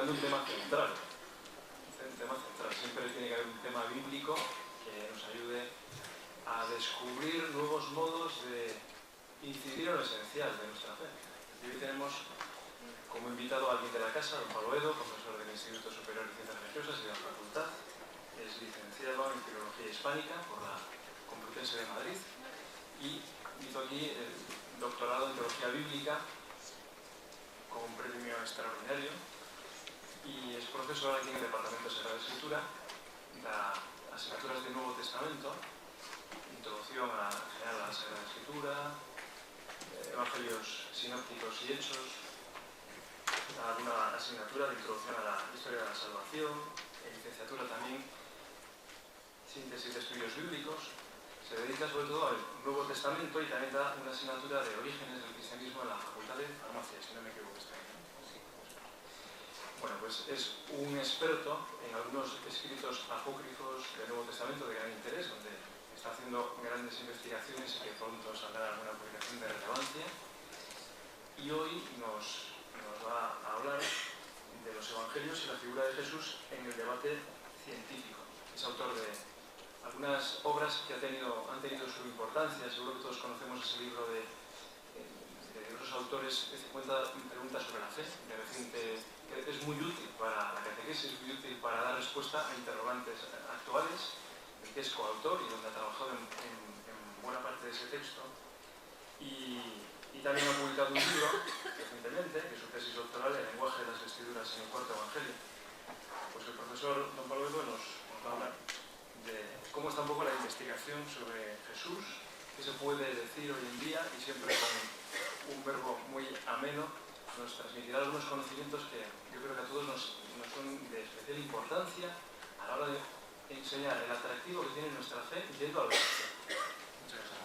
tocando un tema central. Siempre tiene que haber un tema bíblico que nos ayude a descubrir nuevos modos de incidir en lo esencial de nuestra fe. Y hoy tenemos como invitado a alguien de la casa, don Pablo Edo, profesor del Instituto Superior de Ciencias Religiosas y de la Facultad. Es licenciado en Filología Hispánica por la Complutense de Madrid y hizo aquí el doctorado en Teología Bíblica con un premio extraordinario y es profesor aquí en el Departamento de Sagrada Escritura, da asignaturas de Nuevo Testamento, introducción a la Sagrada Escritura, evangelios sinópticos y hechos, alguna asignatura de introducción a la historia de la salvación, licenciatura también, síntesis de estudios bíblicos. Se dedica sobre todo al Nuevo Testamento y también da una asignatura de orígenes del cristianismo en la Facultad de Farmacia, si no me equivoco. Bueno, pues es un experto en algunos escritos apócrifos del Nuevo Testamento de gran interés, donde está haciendo grandes investigaciones y que pronto saldrá alguna publicación de relevancia. Y hoy nos va a hablar de los evangelios y la figura de Jesús en el debate científico. Es autor de algunas obras que han tenido su importancia. Seguro que todos conocemos ese libro de otros autores, 50 preguntas sobre la fe, de reciente. Es muy útil para la catequesis, es muy útil para dar respuesta a interrogantes actuales, el que es coautor y donde ha trabajado en buena parte de ese texto. Y también ha publicado un libro recientemente, que es su tesis doctoral, El lenguaje de las vestiduras en el cuarto evangelio. Pues el profesor don Pablo Edo nos va a hablar de cómo está un poco la investigación sobre Jesús, qué se puede decir hoy en día, y siempre con un verbo muy ameno nos transmitirá algunos conocimientos que yo creo que a todos nos son de especial importancia a la hora de enseñar el atractivo que tiene nuestra fe yendo a lo que sea. Muchas gracias.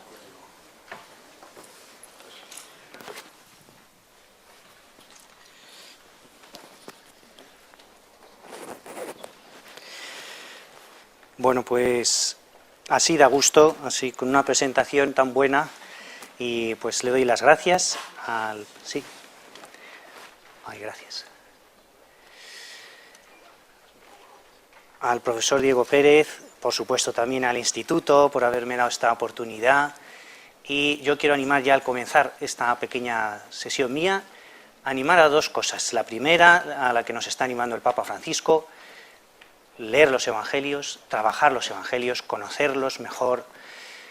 Bueno, pues así da gusto, así con una presentación tan buena, y pues le doy las gracias al... Sí. Ay, gracias. Al profesor Diego Pérez, por supuesto también al Instituto por haberme dado esta oportunidad, y yo quiero animar ya al comenzar esta pequeña sesión mía, animar a dos cosas. La primera, a la que nos está animando el Papa Francisco, leer los evangelios, trabajar los evangelios, conocerlos mejor,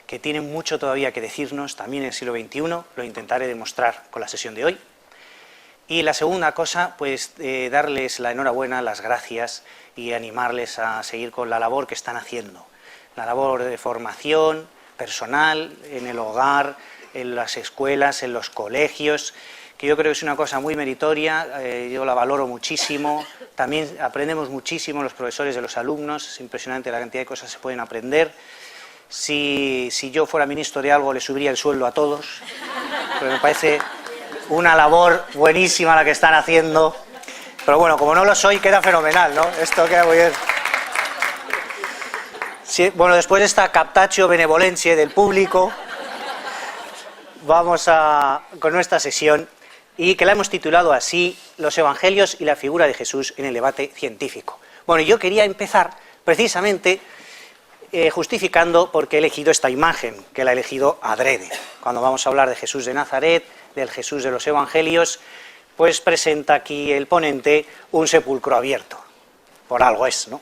que tienen mucho todavía que decirnos, también en el siglo XXI, lo intentaré demostrar con la sesión de hoy. Y la segunda cosa, pues darles la enhorabuena, las gracias y animarles a seguir con la labor que están haciendo. La labor de formación personal, en el hogar, en las escuelas, en los colegios, que yo creo que es una cosa muy meritoria, yo la valoro muchísimo. También aprendemos muchísimo los profesores de los alumnos, es impresionante la cantidad de cosas que se pueden aprender. Si yo fuera ministro de algo, le subiría el sueldo a todos, pero me parece una labor buenísima la que están haciendo, pero bueno, como no lo soy, queda fenomenal, ¿no? Esto queda muy bien. Sí, bueno, después de esta captatio benevolentie del público, vamos con nuestra sesión, y que la hemos titulado así, Los Evangelios y la figura de Jesús en el debate científico. Bueno, yo quería empezar precisamente justificando por qué he elegido esta imagen, que la he elegido adrede. Cuando vamos a hablar de Jesús de Nazaret, del Jesús de los Evangelios, pues presenta aquí el ponente un sepulcro abierto. Por algo es, ¿no?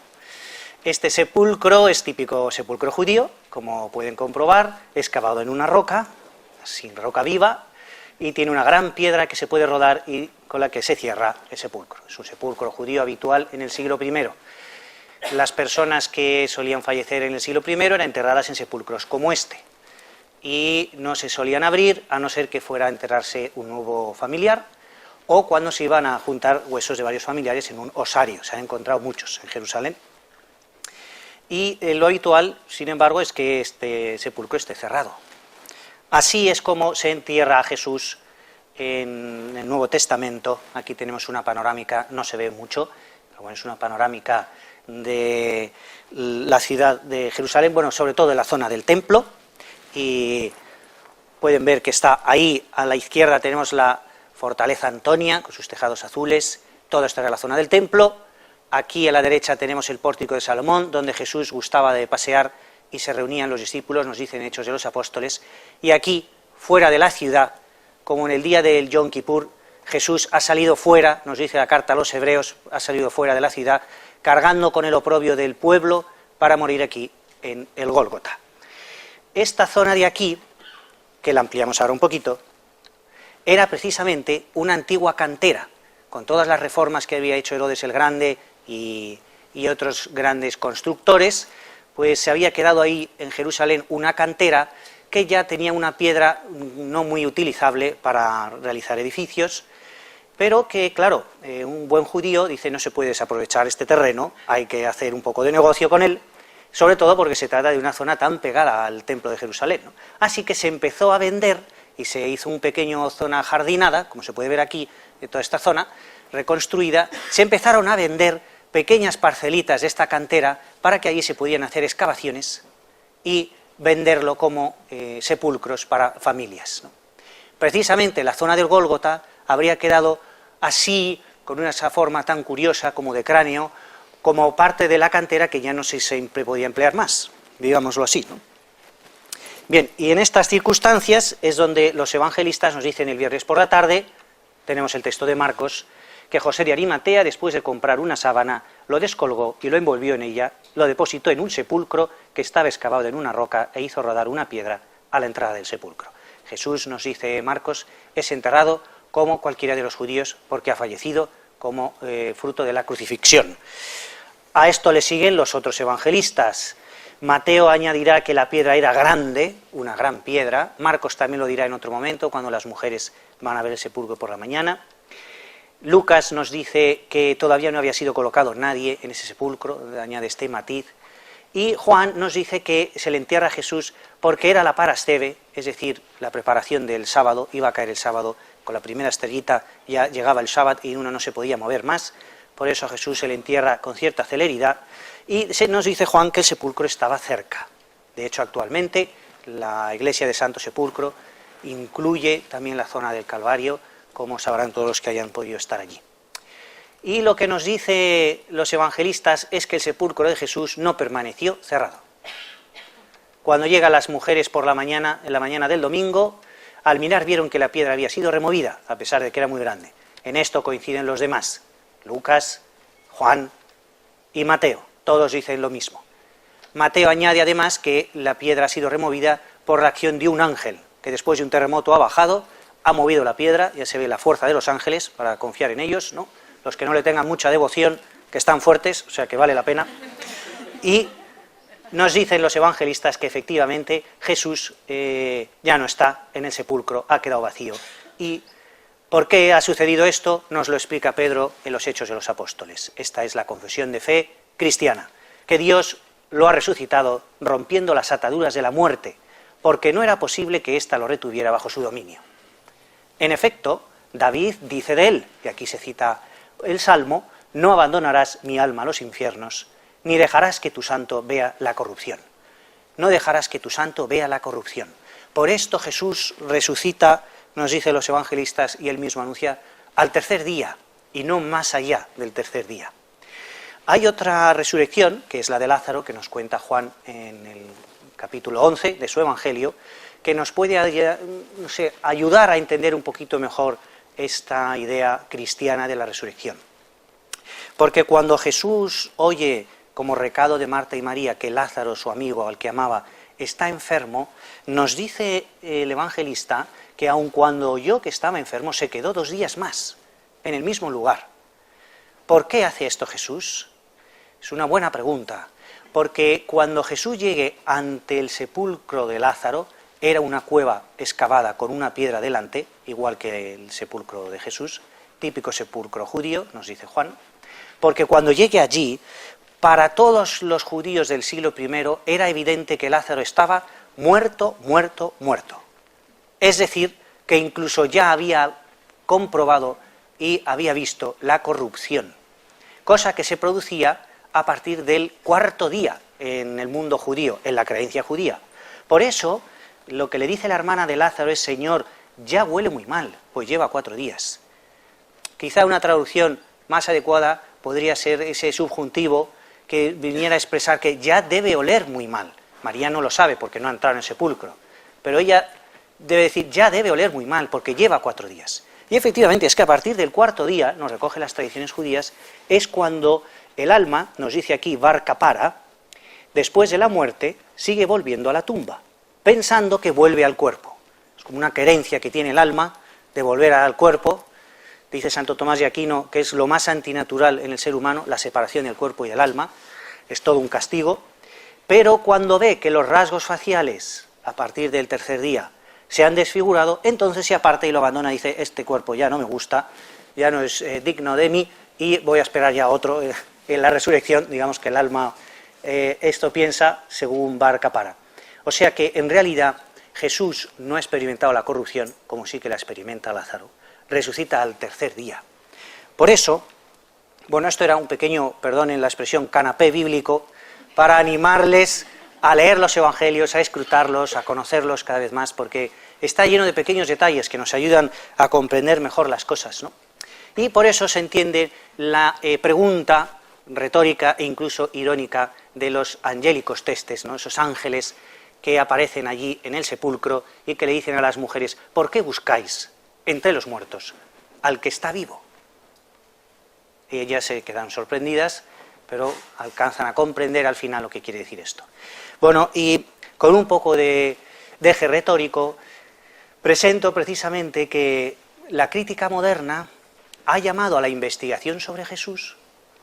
Este sepulcro es típico sepulcro judío, como pueden comprobar, excavado en una roca, sin roca viva, y tiene una gran piedra que se puede rodar y con la que se cierra el sepulcro. Es un sepulcro judío habitual en el siglo I. Las personas que solían fallecer en el siglo I eran enterradas en sepulcros como este, y no se solían abrir a no ser que fuera a enterrarse un nuevo familiar, o cuando se iban a juntar huesos de varios familiares en un osario. Se han encontrado muchos en Jerusalén. Y lo habitual, sin embargo, es que este sepulcro esté cerrado. Así es como se entierra a Jesús en el Nuevo Testamento. Aquí tenemos una panorámica, no se ve mucho, pero bueno, es una panorámica de la ciudad de Jerusalén, bueno, sobre todo de la zona del templo, y pueden ver que está ahí a la izquierda tenemos la fortaleza Antonia con sus tejados azules, Todo esto era la zona del templo. Aquí a la derecha tenemos el pórtico de Salomón, donde Jesús gustaba de pasear y se reunían los discípulos, nos dicen Hechos de los Apóstoles. Y aquí, fuera de la ciudad, como en el día del Yom Kippur, Jesús ha salido fuera, nos dice la carta a los hebreos, ha salido fuera de la ciudad, cargando con el oprobio del pueblo para morir aquí en el Gólgota. Esta zona de aquí, que la ampliamos ahora un poquito, era precisamente una antigua cantera, con todas las reformas que había hecho Herodes el Grande y otros grandes constructores, pues se había quedado ahí en Jerusalén una cantera que ya tenía una piedra no muy utilizable para realizar edificios, pero que, claro, un buen judío dice no se puede desaprovechar este terreno, hay que hacer un poco de negocio con él, sobre todo porque se trata de una zona tan pegada al templo de Jerusalén, ¿no? Así que se empezó a vender y se hizo un pequeño zona jardinada, como se puede ver aquí, de toda esta zona reconstruida, se empezaron a vender pequeñas parcelitas de esta cantera para que allí se pudieran hacer excavaciones y venderlo como sepulcros para familias, ¿no? Precisamente la zona del Gólgota habría quedado así, con esa forma tan curiosa como de cráneo, como parte de la cantera que ya no se siempre podía emplear más, digámoslo así, ¿no? Bien, y en estas circunstancias es donde los evangelistas nos dicen el viernes por la tarde, tenemos el texto de Marcos, que José de Arimatea, después de comprar una sábana, lo descolgó y lo envolvió en ella, lo depositó en un sepulcro que estaba excavado en una roca e hizo rodar una piedra a la entrada del sepulcro. Jesús, nos dice Marcos, es enterrado como cualquiera de los judíos porque ha fallecido como fruto de la crucifixión. A esto le siguen los otros evangelistas. Mateo añadirá que la piedra era grande, una gran piedra. Marcos también lo dirá en otro momento, cuando las mujeres van a ver el sepulcro por la mañana. Lucas nos dice que todavía no había sido colocado nadie en ese sepulcro, añade este matiz. Y Juan nos dice que se le entierra a Jesús porque era la parasceve, es decir, la preparación del sábado, iba a caer el sábado, con la primera estrellita ya llegaba el sábado y uno no se podía mover más, por eso a Jesús se le entierra con cierta celeridad, y nos dice Juan que el sepulcro estaba cerca. De hecho, actualmente la iglesia de Santo Sepulcro incluye también la zona del Calvario, como sabrán todos los que hayan podido estar allí. Y lo que nos dicen los evangelistas es que el sepulcro de Jesús no permaneció cerrado. Cuando llegan las mujeres por la mañana, en la mañana del domingo, al mirar vieron que la piedra había sido removida, a pesar de que era muy grande. En esto coinciden los demás, Lucas, Juan y Mateo, todos dicen lo mismo. Mateo añade además que la piedra ha sido removida por la acción de un ángel, que después de un terremoto ha bajado, ha movido la piedra, ya se ve la fuerza de los ángeles, para confiar en ellos, ¿no? Los que no le tengan mucha devoción, que están fuertes, o sea que vale la pena. Y nos dicen los evangelistas que efectivamente Jesús ya no está en el sepulcro, ha quedado vacío. ¿Y por qué ha sucedido esto? Nos lo explica Pedro en los Hechos de los Apóstoles. Esta es la confesión de fe cristiana, que Dios lo ha resucitado rompiendo las ataduras de la muerte, porque no era posible que ésta lo retuviera bajo su dominio. En efecto, David dice de él, y aquí se cita el Salmo, no abandonarás mi alma a los infiernos, ni dejarás que tu santo vea la corrupción. No dejarás que tu santo vea la corrupción. Por esto Jesús resucita, nos dicen los evangelistas, y él mismo anuncia, al tercer día, y no más allá del tercer día. Hay otra resurrección, que es la de Lázaro, que nos cuenta Juan en el capítulo 11 de su Evangelio, que nos puede ayudar a entender un poquito mejor esta idea cristiana de la resurrección. Porque cuando Jesús oye como recado de Marta y María que Lázaro, su amigo al que amaba, está enfermo, nos dice el evangelista que aun cuando oyó que estaba enfermo, se quedó 2 días más en el mismo lugar. ¿Por qué hace esto Jesús? Es una buena pregunta, porque cuando Jesús llegue ante el sepulcro de Lázaro, era una cueva excavada con una piedra delante, igual que el sepulcro de Jesús, típico sepulcro judío, nos dice Juan, porque cuando llegue allí, para todos los judíos del siglo I era evidente que Lázaro estaba muerto, muerto, muerto. Es decir, que incluso ya había comprobado y había visto la corrupción, cosa que se producía a partir del 4.º día en el mundo judío, en la creencia judía. Por eso, lo que le dice la hermana de Lázaro es: Señor, ya huele muy mal, pues lleva 4 días. Quizá una traducción más adecuada podría ser ese subjuntivo que viniera a expresar que ya debe oler muy mal. María no lo sabe porque no ha entrado en el sepulcro, pero ella debe decir, ya debe oler muy mal porque lleva 4 días. Y efectivamente es que a partir del 4.º día, nos recogen las tradiciones judías, es cuando el alma, nos dice aquí Bar Kapara, después de la muerte, sigue volviendo a la tumba, pensando que vuelve al cuerpo. Es como una querencia que tiene el alma de volver al cuerpo. Dice Santo Tomás de Aquino que es lo más antinatural en el ser humano, la separación del cuerpo y del alma, es todo un castigo, pero cuando ve que los rasgos faciales, a partir del 3.er día, se han desfigurado, entonces se aparta y lo abandona, dice, este cuerpo ya no me gusta, ya no es digno de mí, y voy a esperar ya otro, en la resurrección, digamos que el alma, esto piensa según Bar Kapara. O sea que en realidad Jesús no ha experimentado la corrupción, como sí que la experimenta Lázaro, resucita al 3.er día. Por eso, bueno, esto era un pequeño, perdonen la expresión, canapé bíblico, para animarles a leer los evangelios, a escrutarlos, a conocerlos cada vez más, porque está lleno de pequeños detalles que nos ayudan a comprender mejor las cosas, ¿no? Y por eso se entiende la pregunta retórica e incluso irónica de los angélicos testes, ¿no? Esos ángeles que aparecen allí en el sepulcro y que le dicen a las mujeres, ¿por qué buscáis entre los muertos al que está vivo? Y ellas se quedan sorprendidas, pero alcanzan a comprender al final lo que quiere decir esto. Bueno, y con un poco de eje retórico, presento precisamente que la crítica moderna ha llamado a la investigación sobre Jesús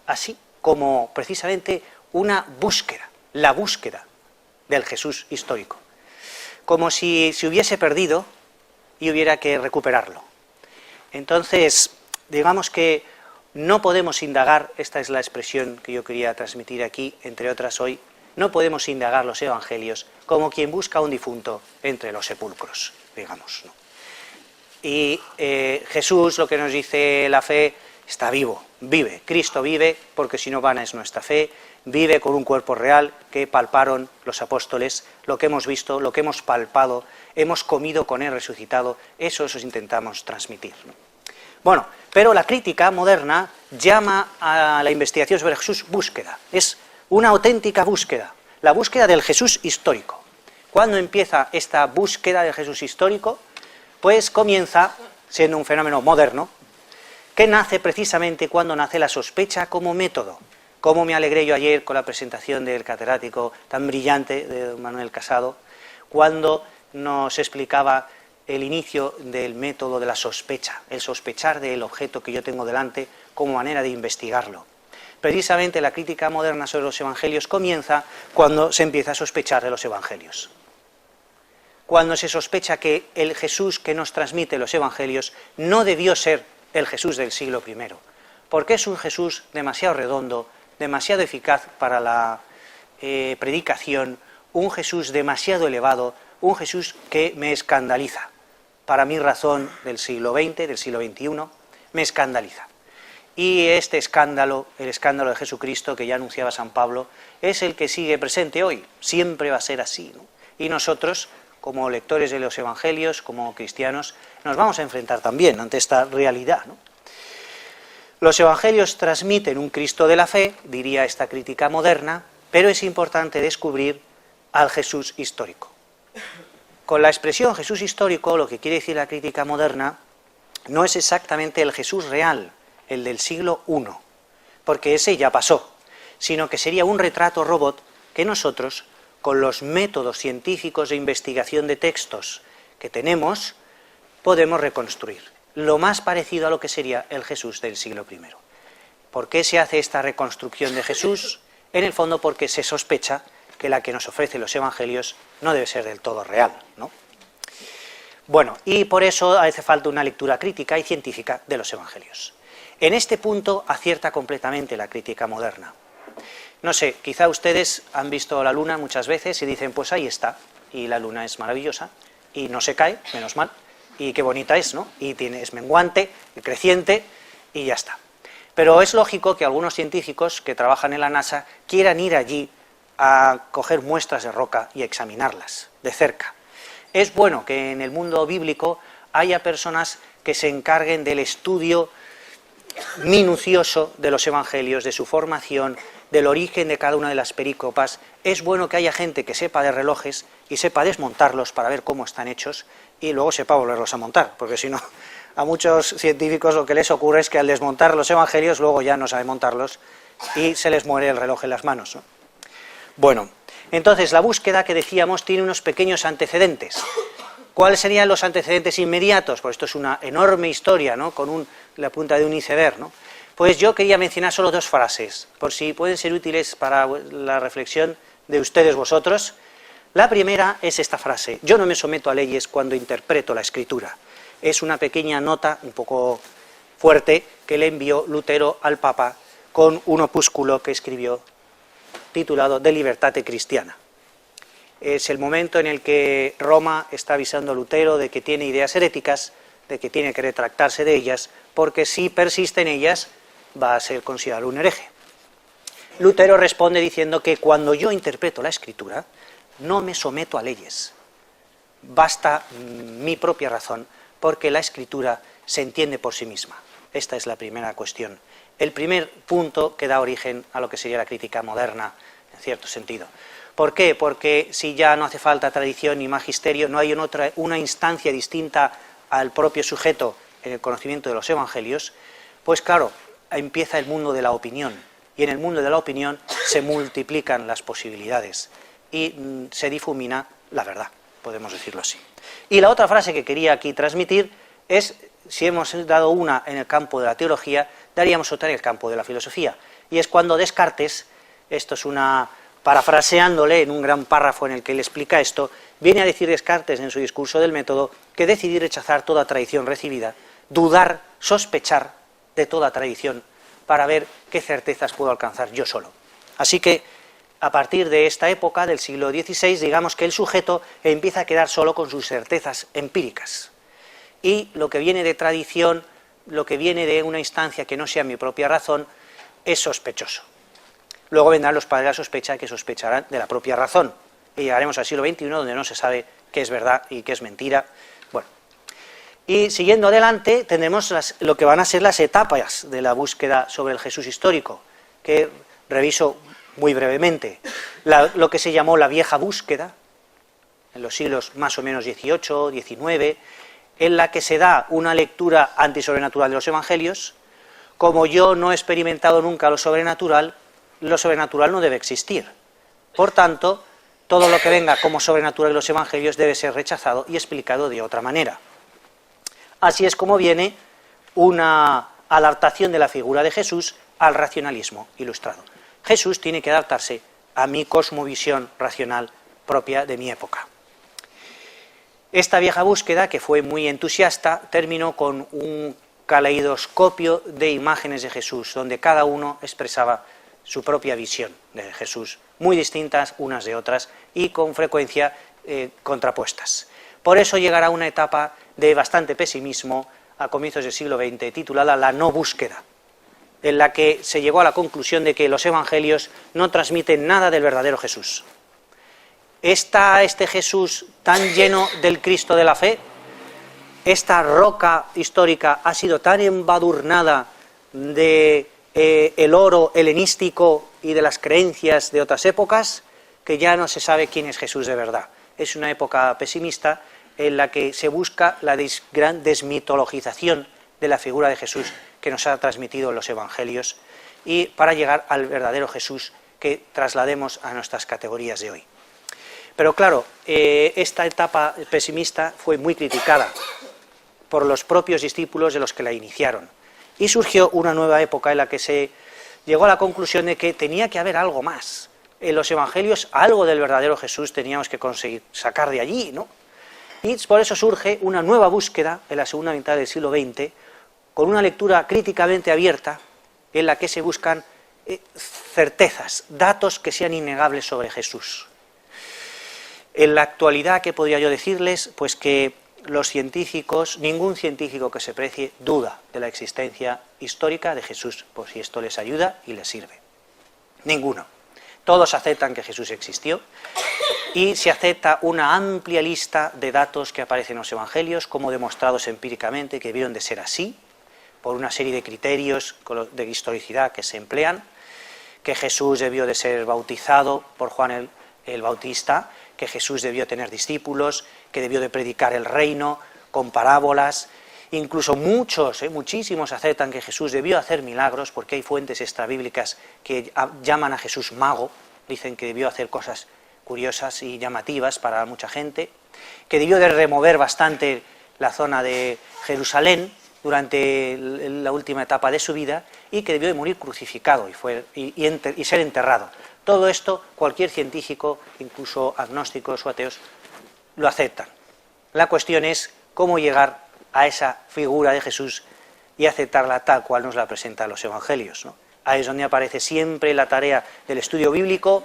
así como precisamente una búsqueda, la búsqueda del Jesús histórico, como si se hubiese perdido y hubiera que recuperarlo. Entonces, digamos que no podemos indagar, esta es la expresión que yo quería transmitir aquí, entre otras hoy, no podemos indagar los evangelios como quien busca a un difunto entre los sepulcros, digamos, ¿no? Y Jesús, lo que nos dice la fe, está vivo, vive, Cristo vive, porque si no vana es nuestra fe, vive con un cuerpo real que palparon los apóstoles, lo que hemos visto, lo que hemos palpado, hemos comido con él resucitado, eso intentamos transmitir, ¿no? Bueno, pero la crítica moderna llama a la investigación sobre Jesús búsqueda, es una auténtica búsqueda, la búsqueda del Jesús histórico. ¿Cuándo empieza esta búsqueda del Jesús histórico? Pues comienza siendo un fenómeno moderno, que nace precisamente cuando nace la sospecha como método. Como me alegré yo ayer con la presentación del catedrático tan brillante de don Manuel Casado, cuando nos explicaba el inicio del método de la sospecha, el sospechar del objeto que yo tengo delante como manera de investigarlo. Precisamente la crítica moderna sobre los evangelios comienza cuando se empieza a sospechar de los evangelios. Cuando se sospecha que el Jesús que nos transmite los evangelios no debió ser el Jesús del siglo I, porque es un Jesús demasiado redondo, demasiado eficaz para la predicación, un Jesús demasiado elevado, un Jesús que me escandaliza. Para mi razón del siglo XX, del siglo XXI, me escandaliza. Y este escándalo, el escándalo de Jesucristo que ya anunciaba San Pablo, es el que sigue presente hoy, siempre va a ser así, ¿no? Y nosotros, como lectores de los evangelios, como cristianos, nos vamos a enfrentar también ante esta realidad, ¿no? Los evangelios transmiten un Cristo de la fe, diría esta crítica moderna, pero es importante descubrir al Jesús histórico. Con la expresión Jesús histórico, lo que quiere decir la crítica moderna, no es exactamente el Jesús real, el del siglo I, porque ese ya pasó, sino que sería un retrato robot que nosotros, con los métodos científicos de investigación de textos que tenemos, podemos reconstruir, lo más parecido a lo que sería el Jesús del siglo I. ¿Por qué se hace esta reconstrucción de Jesús? En el fondo porque se sospecha que la que nos ofrecen los evangelios no debe ser del todo real, ¿no? Bueno, y por eso hace falta una lectura crítica y científica de los evangelios. En este punto acierta completamente la crítica moderna. No sé, quizá ustedes han visto la luna muchas veces y dicen, pues ahí está, y la luna es maravillosa, y no se cae, menos mal, y qué bonita es, ¿no? Y es menguante, creciente, y ya está. Pero es lógico que algunos científicos que trabajan en la NASA quieran ir allí a coger muestras de roca y examinarlas de cerca. Es bueno que en el mundo bíblico haya personas que se encarguen del estudio minucioso de los evangelios, de su formación, del origen de cada una de las perícopas. Es bueno que haya gente que sepa de relojes y sepa desmontarlos para ver cómo están hechos y luego sepa volverlos a montar, porque si no, a muchos científicos lo que les ocurre es que al desmontar los evangelios luego ya no saben montarlos y se les muere el reloj en las manos, ¿no? Bueno, entonces la búsqueda que decíamos tiene unos pequeños antecedentes. ¿Cuáles serían los antecedentes inmediatos? Pues esto es una enorme historia, ¿no?, con la punta de un iceberg, ¿no? Pues yo quería mencionar solo dos frases, por si pueden ser útiles para la reflexión de ustedes vosotros. La primera es esta frase: yo no me someto a leyes cuando interpreto la Escritura. Es una pequeña nota, un poco fuerte, que le envió Lutero al Papa con un opúsculo que escribió titulado De Libertate Cristiana. Es el momento en el que Roma está avisando a Lutero de que tiene ideas heréticas, de que tiene que retractarse de ellas, porque si persiste en ellas va a ser considerado un hereje. Lutero responde diciendo que cuando yo interpreto la Escritura no me someto a leyes, basta mi propia razón, porque la Escritura se entiende por sí misma. Esta es la primera cuestión, el primer punto que da origen a lo que sería la crítica moderna, en cierto sentido. ¿Por qué? Porque si ya no hace falta tradición ni magisterio, no hay una instancia distinta al propio sujeto en el conocimiento de los evangelios, pues claro, empieza el mundo de la opinión, y en el mundo de la opinión se multiplican las posibilidades y se difumina la verdad, podemos decirlo así. Y la otra frase que quería aquí transmitir es, si hemos dado una en el campo de la teología, daríamos otra en el campo de la filosofía, y es cuando Descartes, esto es parafraseándole en un gran párrafo en el que él explica esto, viene a decir Descartes en su discurso del método que decidí rechazar toda tradición recibida, dudar, sospechar de toda tradición, para ver qué certezas puedo alcanzar yo solo. Así que, a partir de esta época, del siglo XVI, digamos que el sujeto empieza a quedar solo con sus certezas empíricas. Y lo que viene de tradición, lo que viene de una instancia que no sea mi propia razón, es sospechoso. Luego vendrán los padres de la sospecha, que sospecharán de la propia razón. Y llegaremos al siglo XXI, donde no se sabe qué es verdad y qué es mentira. Bueno, y siguiendo adelante, tendremos lo que van a ser las etapas de la búsqueda sobre el Jesús histórico, que reviso muy brevemente. Lo que se llamó la vieja búsqueda, en los siglos más o menos XVIII, XIX, en la que se da una lectura antisobrenatural de los evangelios. Como yo no he experimentado nunca lo sobrenatural no debe existir. Por tanto, todo lo que venga como sobrenatural de los evangelios debe ser rechazado y explicado de otra manera. Así es como viene una adaptación de la figura de Jesús al racionalismo ilustrado. Jesús tiene que adaptarse a mi cosmovisión racional propia de mi época. Esta vieja búsqueda, que fue muy entusiasta, terminó con un caleidoscopio de imágenes de Jesús, donde cada uno expresaba su propia visión de Jesús, muy distintas unas de otras y con frecuencia contrapuestas. Por eso llegará una etapa de bastante pesimismo a comienzos del siglo XX, titulada La no búsqueda, en la que se llegó a la conclusión de que los evangelios no transmiten nada del verdadero Jesús. ¿Está este Jesús tan lleno del Cristo de la fe? ¿Esta roca histórica ha sido tan embadurnada de el oro helenístico y de las creencias de otras épocas que ya no se sabe quién es Jesús de verdad? Es una época pesimista en la que se busca la gran desmitologización de la figura de Jesús que nos ha transmitido los evangelios, y para llegar al verdadero Jesús que traslademos a nuestras categorías de hoy. Pero claro, esta etapa pesimista fue muy criticada por los propios discípulos de los que la iniciaron, y surgió una nueva época en la que se llegó a la conclusión de que tenía que haber algo más. En los evangelios algo del verdadero Jesús teníamos que conseguir sacar de allí, ¿no? Y por eso surge una nueva búsqueda en la segunda mitad del siglo XX, con una lectura críticamente abierta, en la que se buscan certezas, datos que sean innegables sobre Jesús. En la actualidad, ¿qué podría yo decirles? Pues que los científicos, ningún científico que se precie, duda de la existencia histórica de Jesús, por si esto les ayuda y les sirve. Ninguno. Todos aceptan que Jesús existió, y se acepta una amplia lista de datos que aparecen en los evangelios como demostrados empíricamente que debieron de ser así, por una serie de criterios de historicidad que se emplean, que Jesús debió de ser bautizado por Juan el Bautista, que Jesús debió tener discípulos, que debió de predicar el reino con parábolas. Incluso muchísimos aceptan que Jesús debió hacer milagros, porque hay fuentes extrabíblicas que llaman a Jesús mago, dicen que debió hacer cosas curiosas y llamativas para mucha gente, que debió de remover bastante la zona de Jerusalén durante la última etapa de su vida, y que debió de morir crucificado y ser enterrado. Todo esto, cualquier científico, incluso agnósticos o ateos, lo aceptan. La cuestión es cómo llegar a esa figura de Jesús y aceptarla tal cual nos la presentan los evangelios, ¿no? Ahí es donde aparece siempre la tarea del estudio bíblico,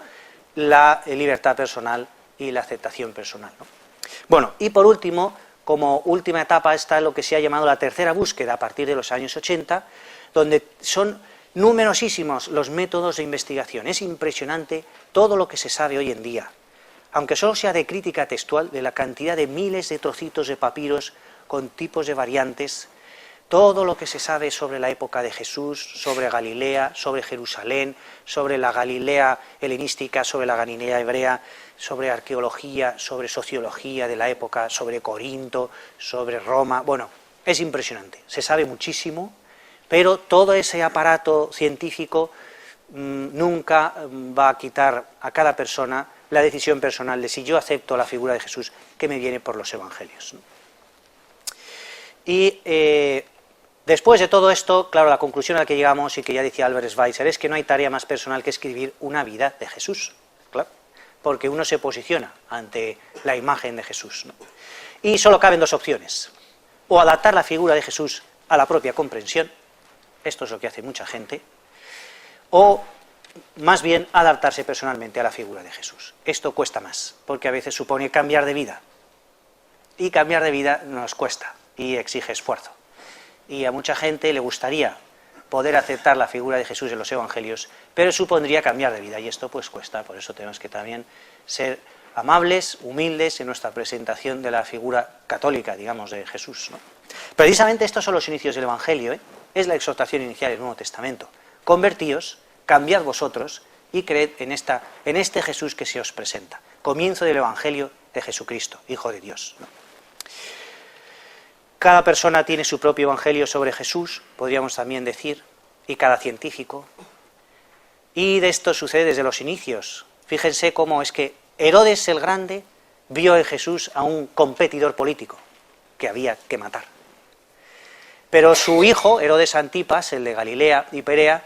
la libertad personal y la aceptación personal, ¿no? Bueno, y por último, como última etapa está lo que se ha llamado la tercera búsqueda a partir de los años 80, donde son numerosísimos los métodos de investigación. Es impresionante todo lo que se sabe hoy en día, aunque solo sea de crítica textual, de la cantidad de miles de trocitos de papiros con tipos de variantes, todo lo que se sabe sobre la época de Jesús, sobre Galilea, sobre Jerusalén, sobre la Galilea helenística, sobre la Galilea hebrea, sobre arqueología, sobre sociología de la época, sobre Corinto, sobre Roma. Bueno, es impresionante, se sabe muchísimo, pero todo ese aparato científico nunca va a quitar a cada persona la decisión personal de si yo acepto la figura de Jesús que me viene por los evangelios. Y después de todo esto, claro, la conclusión a la que llegamos, y que ya decía Albert Schweitzer, es que no hay tarea más personal que escribir una vida de Jesús, claro, porque uno se posiciona ante la imagen de Jesús, ¿no? Y solo caben dos opciones: o adaptar la figura de Jesús a la propia comprensión, esto es lo que hace mucha gente, o más bien adaptarse personalmente a la figura de Jesús. Esto cuesta más, porque a veces supone cambiar de vida, y cambiar de vida nos cuesta y exige esfuerzo. Y a mucha gente le gustaría poder aceptar la figura de Jesús en los evangelios, pero supondría cambiar de vida, y esto pues cuesta. Por eso tenemos que también ser amables, humildes en nuestra presentación de la figura católica, digamos, de Jesús, ¿no? Precisamente estos son los inicios del evangelio, ¿eh? Es la exhortación inicial del Nuevo Testamento: convertíos, cambiad vosotros y creed en este Jesús que se os presenta. Comienzo del evangelio de Jesucristo, Hijo de Dios, ¿no? Cada persona tiene su propio evangelio sobre Jesús, podríamos también decir, y cada científico. Y de esto sucede desde los inicios. Fíjense cómo es que Herodes el Grande vio en Jesús a un competidor político que había que matar. Pero su hijo, Herodes Antipas, el de Galilea y Perea,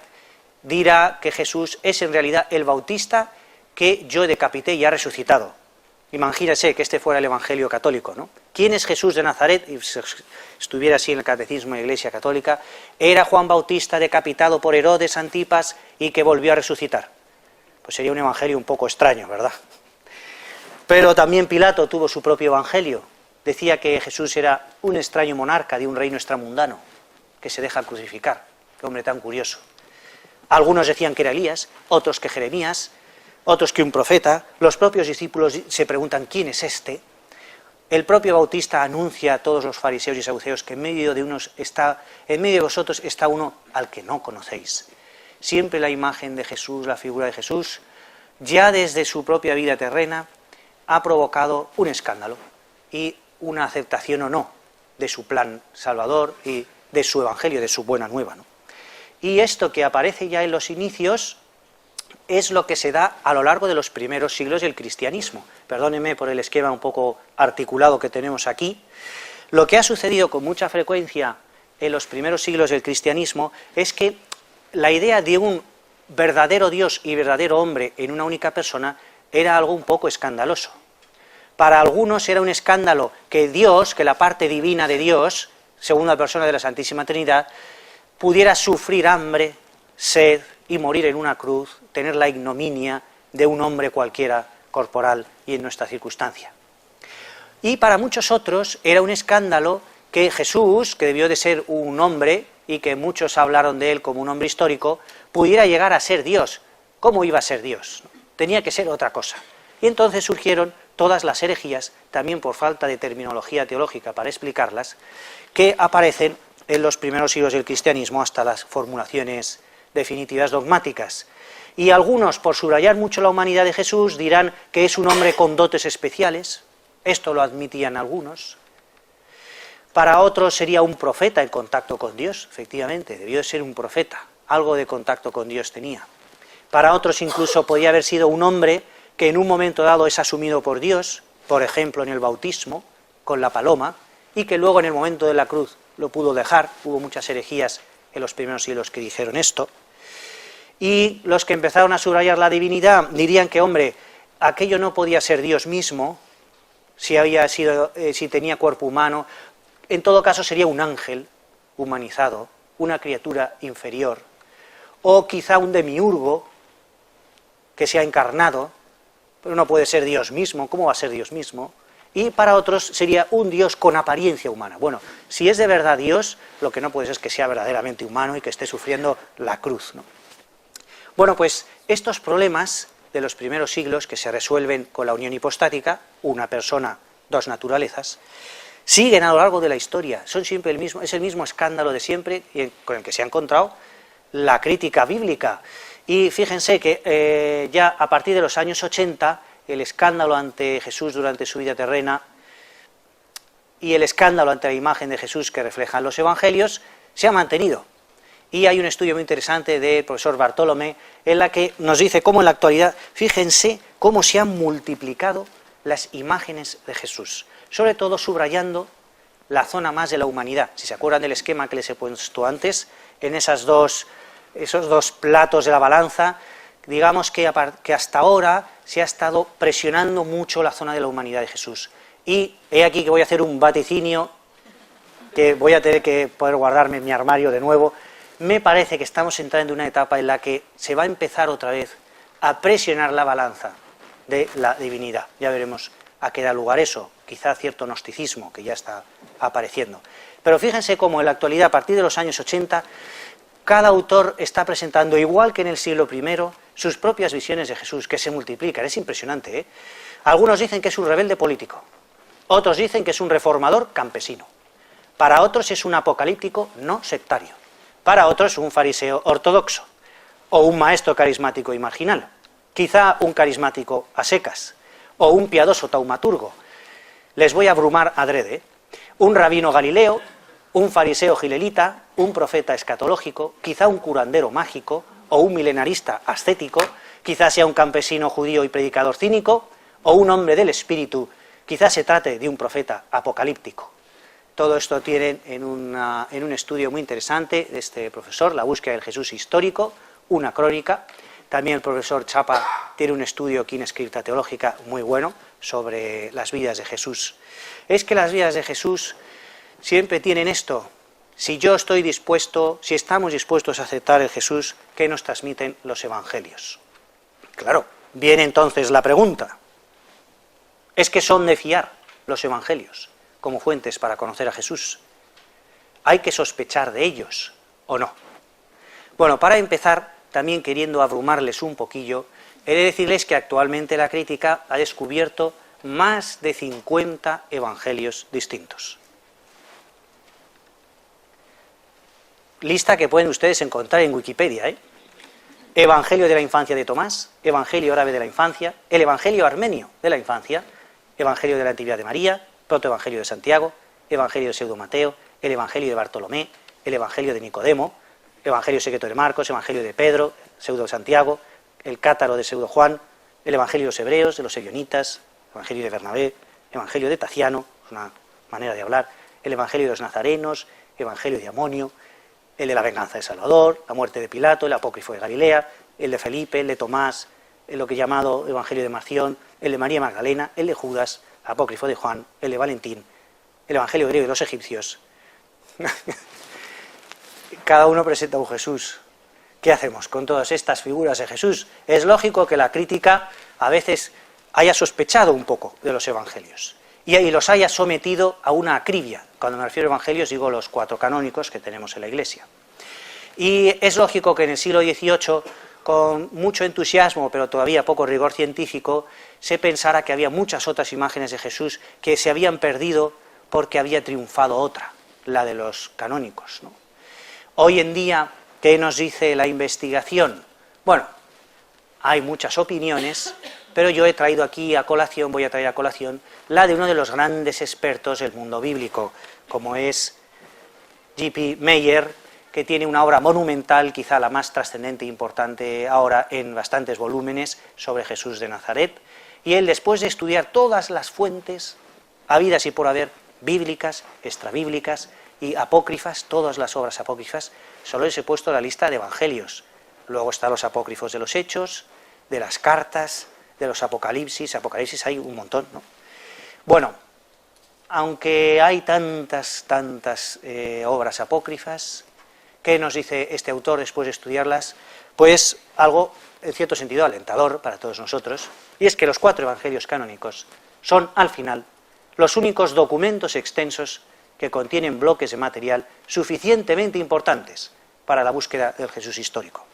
dirá que Jesús es en realidad el Bautista que yo decapité y ha resucitado. Imagínense que este fuera el evangelio católico, ¿no? ¿Quién es Jesús de Nazaret? Y si estuviera así en el catecismo de la Iglesia Católica: era Juan Bautista decapitado por Herodes Antipas y que volvió a resucitar. Pues sería un evangelio un poco extraño, ¿verdad? Pero también Pilato tuvo su propio evangelio. Decía que Jesús era un extraño monarca de un reino extramundano que se deja crucificar. Qué hombre tan curioso. Algunos decían que era Elías, otros que Jeremías, otros que un profeta. Los propios discípulos se preguntan: ¿quién es este? El propio Bautista anuncia a todos los fariseos y saduceos que en medio de vosotros está uno al que no conocéis. Siempre la imagen de Jesús, la figura de Jesús, ya desde su propia vida terrena, ha provocado un escándalo y una aceptación o no de su plan salvador y de su evangelio, de su buena nueva, ¿no? Y esto que aparece ya en los inicios es lo que se da a lo largo de los primeros siglos del cristianismo. Perdónenme por el esquema un poco articulado que tenemos aquí. Lo que ha sucedido con mucha frecuencia en los primeros siglos del cristianismo es que la idea de un verdadero Dios y verdadero hombre en una única persona era algo un poco escandaloso. Para algunos era un escándalo que Dios, que la parte divina de Dios, segunda persona de la Santísima Trinidad, pudiera sufrir hambre, sed y morir en una cruz, tener la ignominia de un hombre cualquiera, corporal y en nuestra circunstancia. Y para muchos otros era un escándalo que Jesús, que debió de ser un hombre y que muchos hablaron de él como un hombre histórico, pudiera llegar a ser Dios. ¿Cómo iba a ser Dios? Tenía que ser otra cosa. Y entonces surgieron todas las herejías, también por falta de terminología teológica para explicarlas, que aparecen en los primeros siglos del cristianismo hasta las formulaciones definitivas dogmáticas. Y algunos, por subrayar mucho la humanidad de Jesús, dirán que es un hombre con dotes especiales, esto lo admitían algunos. Para otros sería un profeta en contacto con Dios, efectivamente, debió de ser un profeta, algo de contacto con Dios tenía. Para otros incluso podía haber sido un hombre que en un momento dado es asumido por Dios, por ejemplo en el bautismo, con la paloma, y que luego en el momento de la cruz lo pudo dejar. Hubo muchas herejías en los primeros siglos que dijeron esto. Y los que empezaron a subrayar la divinidad dirían que, hombre, aquello no podía ser Dios mismo, si tenía cuerpo humano. En todo caso sería un ángel humanizado, una criatura inferior, o quizá un demiurgo que se ha encarnado, pero no puede ser Dios mismo. ¿Cómo va a ser Dios mismo? Y para otros sería un Dios con apariencia humana. Bueno, si es de verdad Dios, lo que no puede ser es que sea verdaderamente humano y que esté sufriendo la cruz, ¿no? Bueno, pues estos problemas de los primeros siglos, que se resuelven con la unión hipostática, una persona, dos naturalezas, siguen a lo largo de la historia, son siempre es el mismo escándalo de siempre con el que se ha encontrado la crítica bíblica. Y fíjense que ya a partir de los años 80, el escándalo ante Jesús durante su vida terrena y el escándalo ante la imagen de Jesús que reflejan los evangelios se ha mantenido. Y hay un estudio muy interesante del profesor Bartolomé en la que nos dice cómo en la actualidad, fíjense cómo se han multiplicado las imágenes de Jesús, sobre todo subrayando la zona más de la humanidad. Si se acuerdan del esquema que les he puesto antes, en esos dos platos de la balanza, digamos que hasta ahora se ha estado presionando mucho la zona de la humanidad de Jesús. Y he aquí que voy a hacer un vaticinio que voy a tener que poder guardarme en mi armario de nuevo. Me parece que estamos entrando en una etapa en la que se va a empezar otra vez a presionar la balanza de la divinidad. Ya veremos a qué da lugar eso, quizá cierto gnosticismo que ya está apareciendo. Pero fíjense cómo en la actualidad, a partir de los años 80, cada autor está presentando, igual que en el siglo I, sus propias visiones de Jesús, que se multiplican. Es impresionante, ¿eh? Algunos dicen que es un rebelde político, otros dicen que es un reformador campesino, para otros es un apocalíptico no sectario, para otros un fariseo ortodoxo, o un maestro carismático y marginal, quizá un carismático a secas, o un piadoso taumaturgo. Les voy a abrumar adrede, ¿eh? Un rabino galileo, un fariseo gilelita, un profeta escatológico, quizá un curandero mágico, o un milenarista ascético, quizá sea un campesino judío y predicador cínico, o un hombre del espíritu, quizá se trate de un profeta apocalíptico. Todo esto tienen en un estudio muy interesante de este profesor, La búsqueda del Jesús histórico, una crónica. También el profesor Chapa tiene un estudio aquí en escrita teológica muy bueno sobre las vidas de Jesús. Es que las vidas de Jesús siempre tienen esto: si estamos dispuestos a aceptar el Jesús que nos transmiten los evangelios. Claro, viene entonces la pregunta: ¿es que son de fiar los evangelios como fuentes para conocer a Jesús? ¿Hay que sospechar de ellos o no? Bueno, para empezar, también queriendo abrumarles un poquillo, he de decirles que actualmente la crítica ha descubierto más de 50 evangelios distintos. Lista que pueden ustedes encontrar en Wikipedia, ¿eh? Evangelio de la infancia de Tomás, Evangelio árabe de la infancia, el Evangelio armenio de la infancia, Evangelio de la Natividad de María, Protoevangelio de Santiago, Evangelio de Pseudo Mateo, el Evangelio de Bartolomé, el Evangelio de Nicodemo, Evangelio secreto de Marcos, Evangelio de Pedro, Pseudo Santiago, el Cátaro de Pseudo Juan, el Evangelio de los Hebreos, de los Ebionitas, Evangelio de Bernabé, Evangelio de Taciano, es una manera de hablar, el Evangelio de los Nazarenos, Evangelio de Amonio, el de la venganza de Salvador, la muerte de Pilato, el apócrifo de Galilea, el de Felipe, el de Tomás, lo que he llamado Evangelio de Marción, el de María Magdalena, el de Judas, apócrifo de Juan, el de Valentín, el Evangelio griego de los egipcios. Cada uno presenta un Jesús. ¿Qué hacemos con todas estas figuras de Jesús? Es lógico que la crítica a veces haya sospechado un poco de los evangelios y los haya sometido a una acribia. Cuando me refiero a evangelios digo los 4 canónicos que tenemos en la Iglesia. Y es lógico que en el siglo XVIII, con mucho entusiasmo pero todavía poco rigor científico, se pensara que había muchas otras imágenes de Jesús que se habían perdido porque había triunfado otra. la de los canónicos, ¿no? Hoy en día, ¿qué nos dice la investigación? Bueno, hay muchas opiniones, pero yo he traído aquí a colación, voy a traer a colación, la de uno de los grandes expertos del mundo bíblico, como es J.P. Meyer, que tiene una obra monumental, quizá la más trascendente e importante ahora, en bastantes volúmenes, sobre Jesús de Nazaret. Y él, después de estudiar todas las fuentes habidas y por haber, bíblicas, extrabíblicas y apócrifas, todas las obras apócrifas, solo les he puesto la lista de evangelios. Luego están los apócrifos de los Hechos, de las cartas, de los Apocalipsis hay un montón, ¿no? Bueno, aunque hay tantas obras apócrifas, ¿qué nos dice este autor después de estudiarlas? Pues algo, en cierto sentido, alentador para todos nosotros, y es que los 4 evangelios canónicos son, al final, los únicos documentos extensos que contienen bloques de material suficientemente importantes para la búsqueda del Jesús histórico.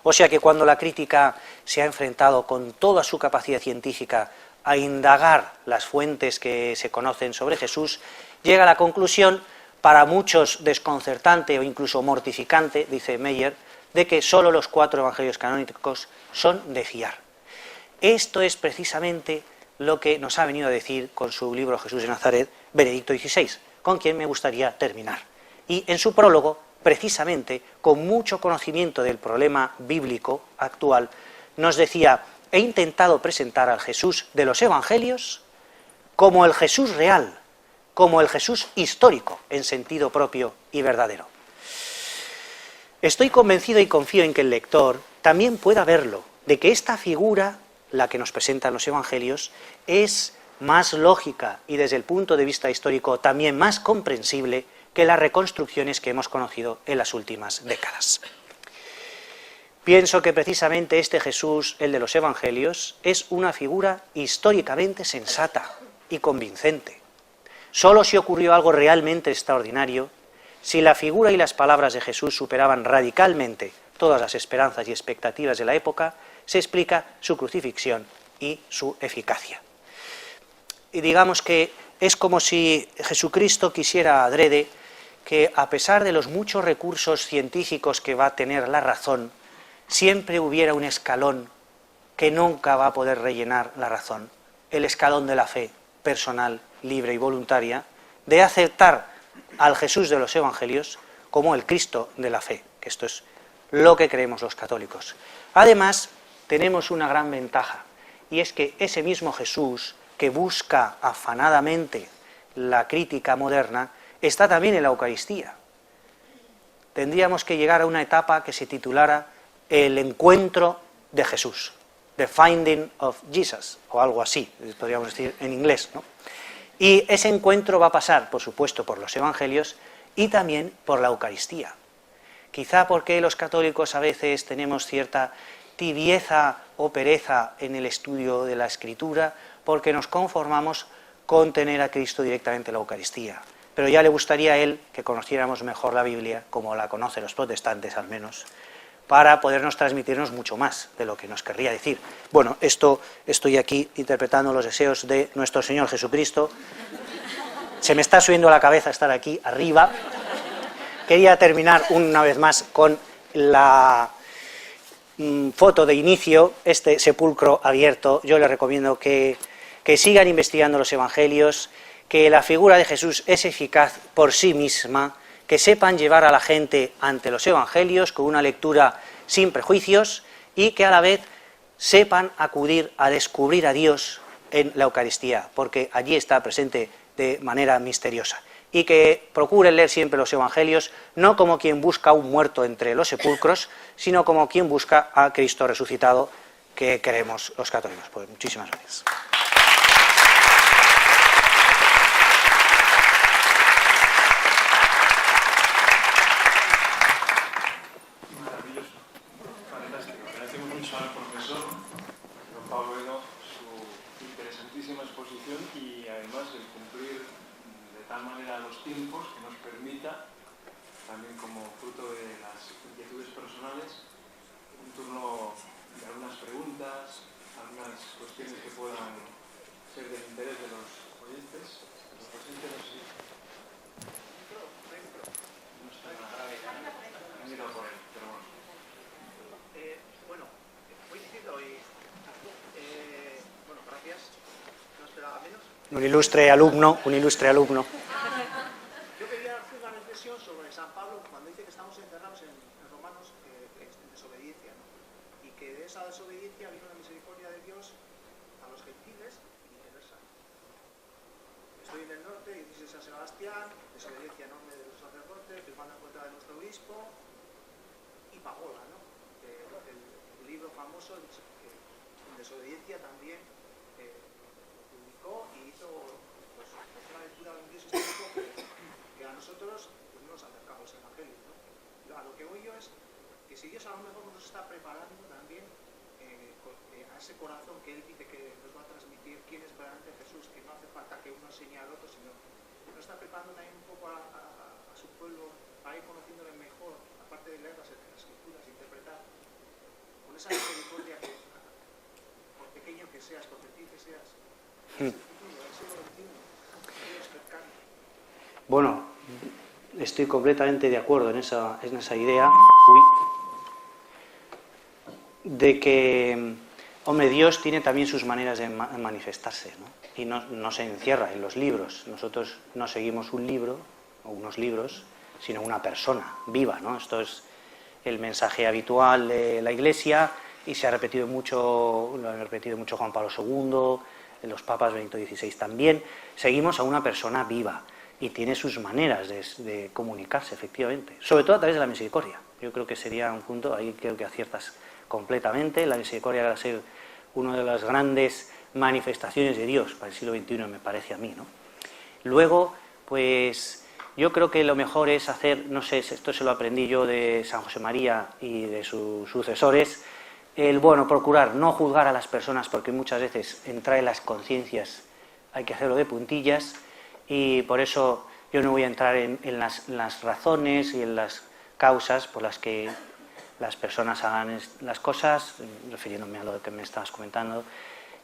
O sea que cuando la crítica se ha enfrentado con toda su capacidad científica a indagar las fuentes que se conocen sobre Jesús, llega a la conclusión, para muchos desconcertante o incluso mortificante, dice Meyer, de que solo los 4 evangelios canónicos son de fiar. Esto es precisamente lo que nos ha venido a decir con su libro Jesús de Nazaret, Benedicto XVI, con quien me gustaría terminar. Y en su prólogo, precisamente, con mucho conocimiento del problema bíblico actual, nos decía: he intentado presentar al Jesús de los evangelios como el Jesús real, como el Jesús histórico, en sentido propio y verdadero. Estoy convencido y confío en que el lector también pueda verlo, de que esta figura, la que nos presentan los evangelios, es más lógica y desde el punto de vista histórico también más comprensible que las reconstrucciones que hemos conocido en las últimas décadas. Pienso que precisamente este Jesús, el de los evangelios, es una figura históricamente sensata y convincente. Solo si ocurrió algo realmente extraordinario, si la figura y las palabras de Jesús superaban radicalmente todas las esperanzas y expectativas de la época, se explica su crucifixión y su eficacia. Y digamos que es como si Jesucristo quisiera adrede que, a pesar de los muchos recursos científicos que va a tener la razón, siempre hubiera un escalón que nunca va a poder rellenar la razón, el escalón de la fe personal, libre y voluntaria, de aceptar al Jesús de los evangelios como el Cristo de la fe, que esto es lo que creemos los católicos. Además, tenemos una gran ventaja, y es que ese mismo Jesús que busca afanadamente la crítica moderna está también en la Eucaristía. Tendríamos que llegar a una etapa que se titulara el encuentro de Jesús, The Finding of Jesus, o algo así, podríamos decir en inglés, ¿no? Y ese encuentro va a pasar, por supuesto, por los evangelios y también por la Eucaristía. Quizá porque los católicos a veces tenemos cierta tibieza o pereza en el estudio de la Escritura, porque nos conformamos con tener a Cristo directamente en la Eucaristía. Pero ya le gustaría a él que conociéramos mejor la Biblia, como la conocen los protestantes al menos, para podernos transmitirnos mucho más de lo que nos querría decir. Bueno, esto estoy aquí interpretando los deseos de nuestro Señor Jesucristo. Se me está subiendo a la cabeza estar aquí arriba. Quería terminar una vez más con la foto de inicio, este sepulcro abierto. Yo les recomiendo que sigan investigando los evangelios, que la figura de Jesús es eficaz por sí misma, que sepan llevar a la gente ante los evangelios con una lectura sin prejuicios y que a la vez sepan acudir a descubrir a Dios en la Eucaristía, porque allí está presente de manera misteriosa. Y que procuren leer siempre los evangelios, no como quien busca a un muerto entre los sepulcros, sino como quien busca a Cristo resucitado, que queremos los católicos. Pues muchísimas gracias. Un ilustre alumno, un ilustre alumno. Yo quería hacer una reflexión sobre San Pablo cuando dice que estamos encerrados en Romanos en desobediencia, ¿no? Y que de esa desobediencia vino la misericordia de Dios a los gentiles y viceversa. Estoy en el norte y dice San Sebastián, desobediencia enorme de los sacerdotes, firmando en contra de nuestro obispo, y Pagola, ¿no? El libro famoso que en desobediencia también publicó y hizo pues, una lectura de un Dios histórico que a nosotros pues, no nos acercamos al Evangelio, ¿no? A lo que voy yo es que si Dios a lo mejor nos está preparando también a ese corazón que Él dice que nos va a transmitir quién es verdaderamente Jesús, que no hace falta que uno enseñe al otro, sino que nos está preparando también un poco a su pueblo para ir conociéndole mejor, aparte de leer las escrituras, interpretar con esa misericordia que, por pequeño que seas, por gentil que seas, Bueno, estoy completamente de acuerdo en esa idea de que, hombre, Dios tiene también sus maneras de manifestarse, ¿no? Y no se encierra en los libros. Nosotros no seguimos un libro o unos libros, sino una persona viva, ¿no? Esto es el mensaje habitual de la Iglesia y se ha repetido mucho, lo han repetido mucho Juan Pablo II, los papas Benedicto XVI también. Seguimos a una persona viva y tiene sus maneras de comunicarse, efectivamente, sobre todo a través de la misericordia. Yo creo que sería un punto, ahí creo que aciertas completamente. La misericordia va a ser una de las grandes manifestaciones de Dios para el siglo XXI, me parece a mí, ¿no? Luego, pues yo creo que lo mejor es hacer, no sé, esto se lo aprendí yo de San José María y de sus sucesores, procurar no juzgar a las personas, porque muchas veces entrar en las conciencias hay que hacerlo de puntillas, y por eso yo no voy a entrar en las razones y en las causas por las que las personas hagan las cosas, refiriéndome a lo que me estabas comentando.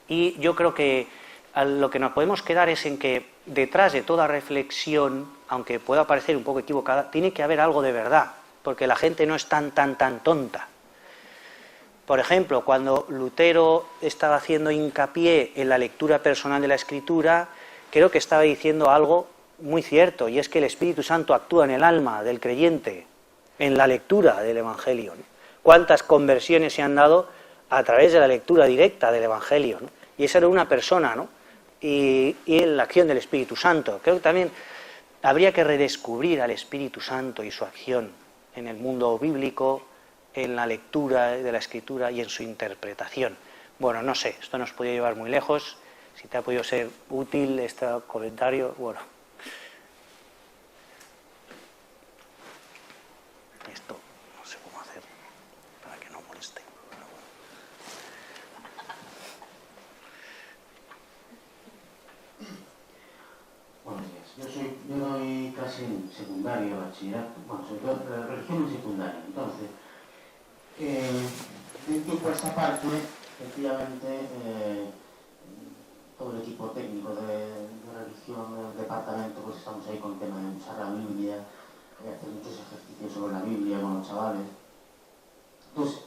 Y yo creo que a lo que nos podemos quedar es en que detrás de toda reflexión, aunque pueda parecer un poco equivocada, tiene que haber algo de verdad, porque la gente no es tan tonta. Por ejemplo, cuando Lutero estaba haciendo hincapié en la lectura personal de la Escritura, creo que estaba diciendo algo muy cierto, y es que el Espíritu Santo actúa en el alma del creyente, en la lectura del Evangelio, ¿no? ¿Cuántas conversiones se han dado a través de la lectura directa del Evangelio, ¿no? Y esa era una persona, ¿no? Y en la acción del Espíritu Santo. Creo que también habría que redescubrir al Espíritu Santo y su acción en el mundo bíblico, en la lectura de la Escritura y en su interpretación. Bueno, no sé, esto nos podría llevar muy lejos. Si te ha podido ser útil este comentario, bueno. Esto no sé cómo hacer para que no moleste. Buenos días. Yo doy clase en secundaria, bachillerato, bueno, sobre todo religión en secundaria. Entonces, de un tiempo a esta parte, efectivamente, todo el equipo técnico de religión del departamento, pues estamos ahí con el tema de usar la Biblia, hacer muchos ejercicios sobre la Biblia con los chavales. Entonces,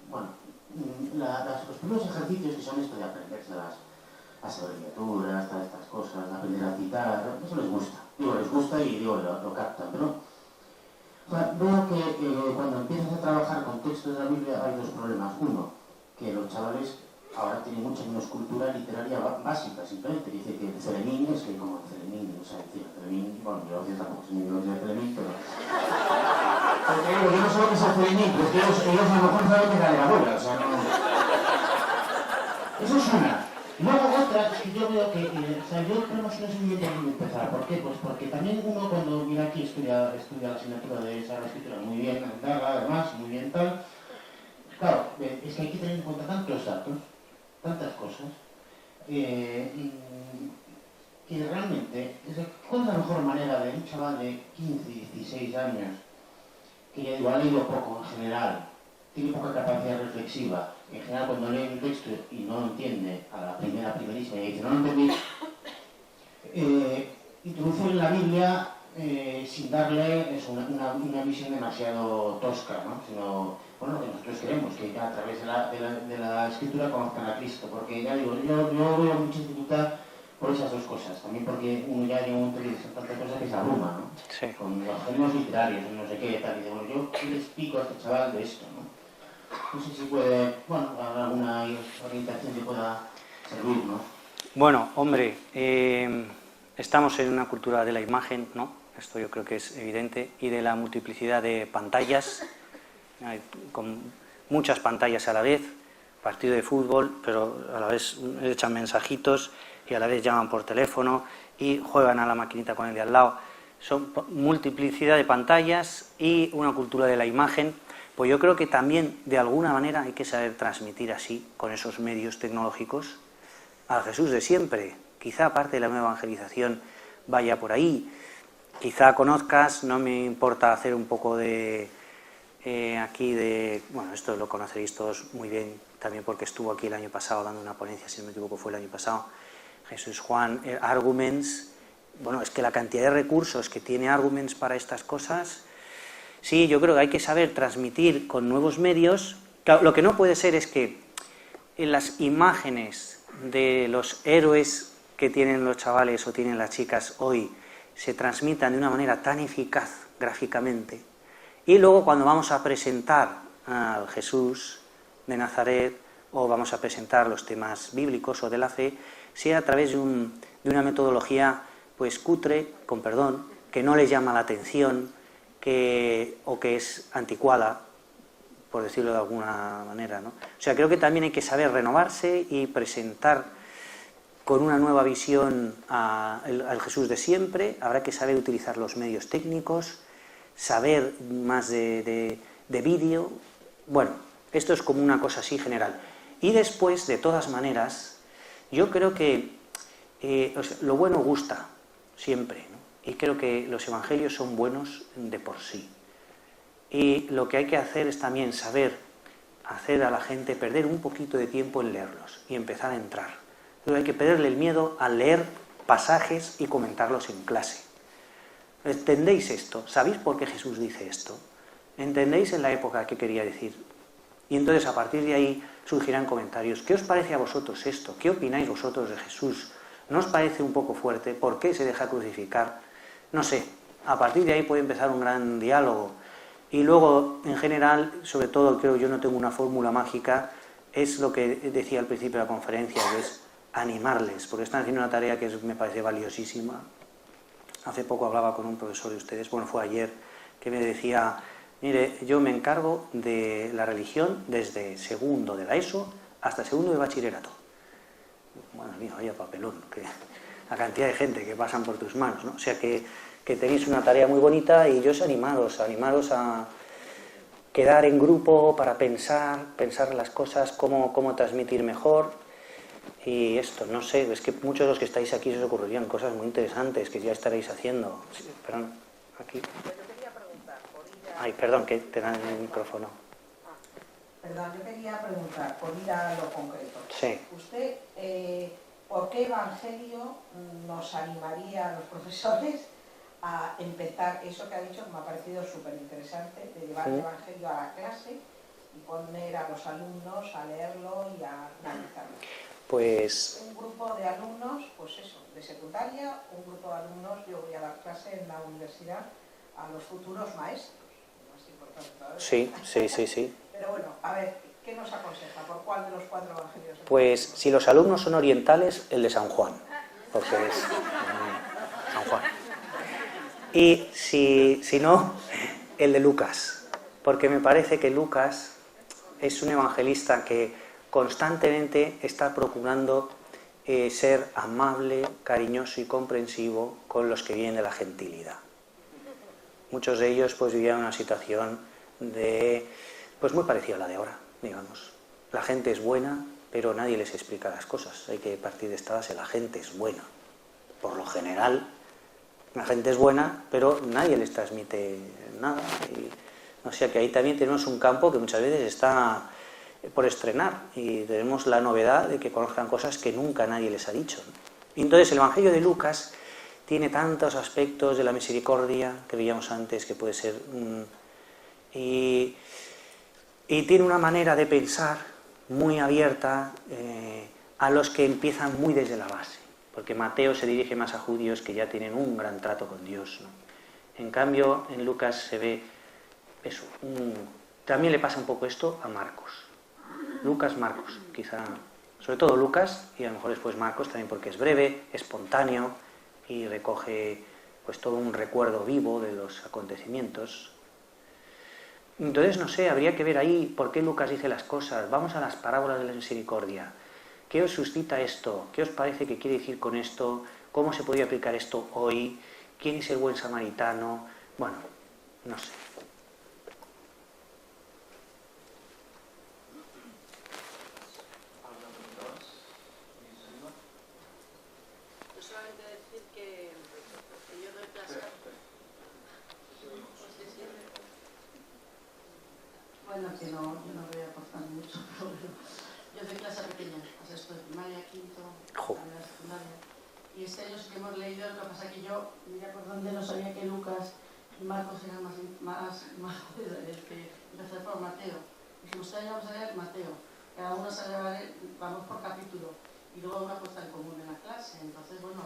bueno, los primeros ejercicios que son esto de aprenderse las abreviaturas, todas estas cosas, aprender a citar, eso les gusta. Digo, les gusta y digo, lo captan, pero veo que cuando empiezas a trabajar con textos de la Biblia hay dos problemas. Uno, que los chavales ahora tienen mucha menos cultura literaria básica, simplemente. Dice que Celemín es que como Celemín, o sea, decir, Celemín, bueno, yo tampoco soy mi de Celemín, pero... Porque yo no sé lo que es el Celemín, pero es que ellos a lo mejor saben que era de la abuela, o sea, no... Eso es una. Luego otra, que yo veo que, yo creo que no sé muy bien por dónde empezar. ¿Por qué? Pues porque también uno cuando viene aquí estudia la asignatura de Sagrada Escritura muy bien, además, muy bien tal. Claro, es que hay que tener en cuenta tantos datos, tantas cosas, que realmente, ¿cuál es la mejor manera de un chaval de 15, 16 años, que ya digo, ha leído poco en general, tiene poca capacidad reflexiva, en general cuando lee un texto y no lo entiende a la primerísima y dice no lo entendí, introducir en la Biblia sin darle una visión demasiado tosca, ¿no? Sino, bueno, lo que nosotros queremos, que a través de la Escritura conozcan a Cristo, porque ya digo, yo veo mucha dificultad por esas dos cosas. También porque uno ya llega un momento que dice tantas cosas que se abruma, ¿no? Sí. Con los géneros literarios, no sé qué, tal. Y digo, bueno, yo le explico a este chaval de esto, ¿no? No sé si puede, bueno, haber alguna orientación que pueda servir, ¿no? Bueno, hombre, estamos en una cultura de la imagen, ¿no? Esto yo creo que es evidente, y de la multiplicidad de pantallas, con muchas pantallas a la vez, partido de fútbol, pero a la vez echan mensajitos y a la vez llaman por teléfono y juegan a la maquinita con el de al lado. Son multiplicidad de pantallas y una cultura de la imagen. Pues yo creo que también, de alguna manera, hay que saber transmitir así, con esos medios tecnológicos, al Jesús de siempre. Quizá parte de la nueva evangelización vaya por ahí. Quizá conozcas, no me importa hacer un poco de bueno, esto lo conoceréis todos muy bien, también porque estuvo aquí el año pasado dando una ponencia, si no me equivoco fue el año pasado, Jesús Juan, Arguments. Bueno, es que la cantidad de recursos que tiene Arguments para estas cosas, sí, yo creo que hay que saber transmitir con nuevos medios. Claro, lo que no puede ser es que en las imágenes de los héroes que tienen los chavales o tienen las chicas hoy se transmitan de una manera tan eficaz gráficamente, y luego cuando vamos a presentar al Jesús de Nazaret o vamos a presentar los temas bíblicos o de la fe, sea a través de una metodología pues cutre, con perdón, que no les llama la atención, o que es anticuada, por decirlo de alguna manera, ¿no? O sea, creo que también hay que saber renovarse y presentar con una nueva visión al Jesús de siempre. Habrá que saber utilizar los medios técnicos, saber más de vídeo. Bueno, esto es como una cosa así general. Y después, de todas maneras, yo creo que lo bueno gusta siempre, ¿no? Y creo que los evangelios son buenos de por sí. Y lo que hay que hacer es también saber hacer a la gente perder un poquito de tiempo en leerlos y empezar a entrar. Pero hay que perderle el miedo a leer pasajes y comentarlos en clase. ¿Entendéis esto? ¿Sabéis por qué Jesús dice esto? ¿Entendéis en la época qué quería decir? Y entonces a partir de ahí surgirán comentarios. ¿Qué os parece a vosotros esto? ¿Qué opináis vosotros de Jesús? ¿No os parece un poco fuerte? ¿Por qué se deja crucificar? No sé. A partir de ahí puede empezar un gran diálogo. Y luego, en general, sobre todo, creo yo no tengo una fórmula mágica, es lo que decía al principio de la conferencia, que es animarles, porque están haciendo una tarea que me parece valiosísima. Hace poco hablaba con un profesor de ustedes, bueno, fue ayer, que me decía, mire, yo me encargo de la religión desde segundo de la ESO hasta segundo de bachillerato. Bueno, mío, vaya papelón, la cantidad de gente que pasan por tus manos, ¿no? O sea que tenéis una tarea muy bonita y yo os animaros a quedar en grupo para pensar las cosas, cómo transmitir mejor. Y esto, no sé, es que muchos de los que estáis aquí os ocurrirían cosas muy interesantes que ya estaréis haciendo. Sí, perdón, aquí. Yo quería preguntar, por ir a... Ay, perdón, que te dan el micrófono. Perdón, yo quería preguntar, por ir a lo concreto. Sí. ¿Usted por qué evangelio nos animaría a los profesores a empezar eso que ha dicho, que me ha parecido súper interesante, de llevar el evangelio a la clase y poner a los alumnos a leerlo y a analizarlo? Pues... Un grupo de alumnos, pues eso, de secundaria, un grupo de alumnos, yo voy a dar clase en la universidad a los futuros maestros, más importante todavía. Sí. Pero bueno, a ver, ¿qué nos aconseja? ¿Por cuál de los 4 evangelios? Pues si los alumnos son orientales, el de San Juan, porque es San Juan. Y si no, el de Lucas, porque me parece que Lucas es un evangelista que constantemente está procurando ser amable, cariñoso y comprensivo con los que vienen de la gentilidad. Muchos de ellos pues vivían una situación pues muy parecida a la de ahora, digamos. La gente es buena, pero nadie les explica las cosas. Hay que partir de esta base, la gente es buena. Por lo general, la gente es buena, pero nadie les transmite nada. O sea que ahí también tenemos un campo que muchas veces está por estrenar y tenemos la novedad de que conozcan cosas que nunca nadie les ha dicho, ¿no? Y entonces el Evangelio de Lucas tiene tantos aspectos de la misericordia que veíamos antes, que puede ser y tiene una manera de pensar muy abierta a los que empiezan muy desde la base. porque Mateo se dirige más a judíos que ya tienen un gran trato con Dios, ¿no? En cambio, en Lucas se ve eso. También le pasa un poco esto a Marcos. Lucas, Marcos, quizá, sobre todo Lucas, y a lo mejor después Marcos también, porque es breve, espontáneo y recoge pues todo un recuerdo vivo de los acontecimientos. Entonces, no sé, habría que ver ahí por qué Lucas dice las cosas. Vamos a las parábolas de la misericordia. ¿Qué os suscita esto? ¿Qué os parece que quiere decir con esto? ¿Cómo se podría aplicar esto hoy? ¿Quién es el buen samaritano? Bueno, no sé. Solamente decir que yo doy clase. Bueno, que no, yo no voy a aportar mucho, pero bueno, yo doy clase pequeña, o sea, estoy primaria, quinto, la secundaria. Y este año sí que hemos leído, lo que pasa que yo, mira por dónde no sabía que Lucas y Marcos eran más jodidos, que empezar por Mateo. Dijimos, este año vamos a leer Mateo, cada uno se vamos por capítulo. Y luego una puesta en común en la clase. Entonces, bueno,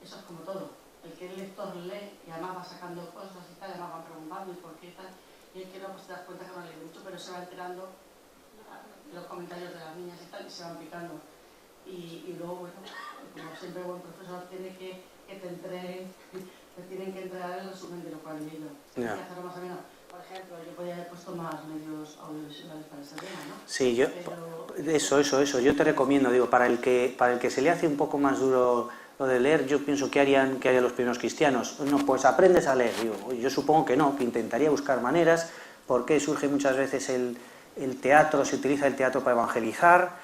eso es como todo. El que el lector lee y además va sacando cosas y tal, además va preguntando y por qué tal, y el que no, pues te das cuenta que no ha leído mucho, pero se va enterando de los comentarios de las niñas y tal, y se van picando. Y luego, bueno, como siempre buen profesor tiene que te tienen que entregar el resumen de lo que han leído. Hay que hacerlo más o menos. Por ejemplo, yo podría haber puesto más medios audiovisuales para ese tema, ¿no? Sí, eso. Yo te recomiendo, digo, para el que se le hace un poco más duro lo de leer, yo pienso que harían los primeros cristianos. No, pues aprendes a leer. Digo, yo supongo que no, que intentaría buscar maneras, porque surge muchas veces el teatro, se utiliza el teatro para evangelizar,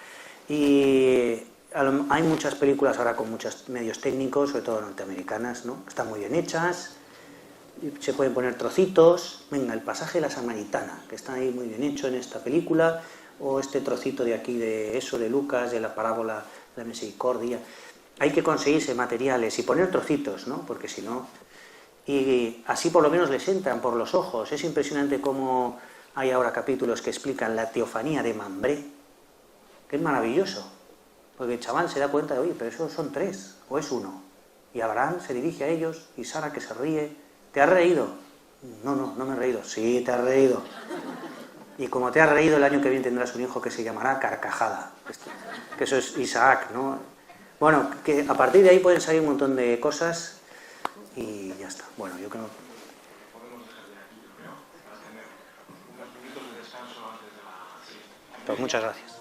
y hay muchas películas ahora con muchos medios técnicos, sobre todo norteamericanas, ¿no? Están muy bien hechas. Se pueden poner trocitos, venga, el pasaje de la samaritana, que está ahí muy bien hecho en esta película, o este trocito de aquí de eso, de Lucas, de la parábola de la misericordia. Hay que conseguirse materiales y poner trocitos, ¿no? Porque si no... Y así por lo menos les entran por los ojos. Es impresionante cómo hay ahora capítulos que explican la teofanía de Mambré, que es maravilloso, porque el chaval se da cuenta de, oye, pero esos son 3, o es 1. Y Abraham se dirige a ellos, y Sara que se ríe. ¿Te has reído? No me he reído. Sí, te has reído. Y como te has reído, el año que viene tendrás un hijo que se llamará Carcajada. Que eso es Isaac, ¿no? Bueno, que a partir de ahí pueden salir un montón de cosas y ya está. Bueno, yo creo... Podemos dejar de aquí, yo creo, para tener unos minutos de descanso antes de la... Pues muchas gracias.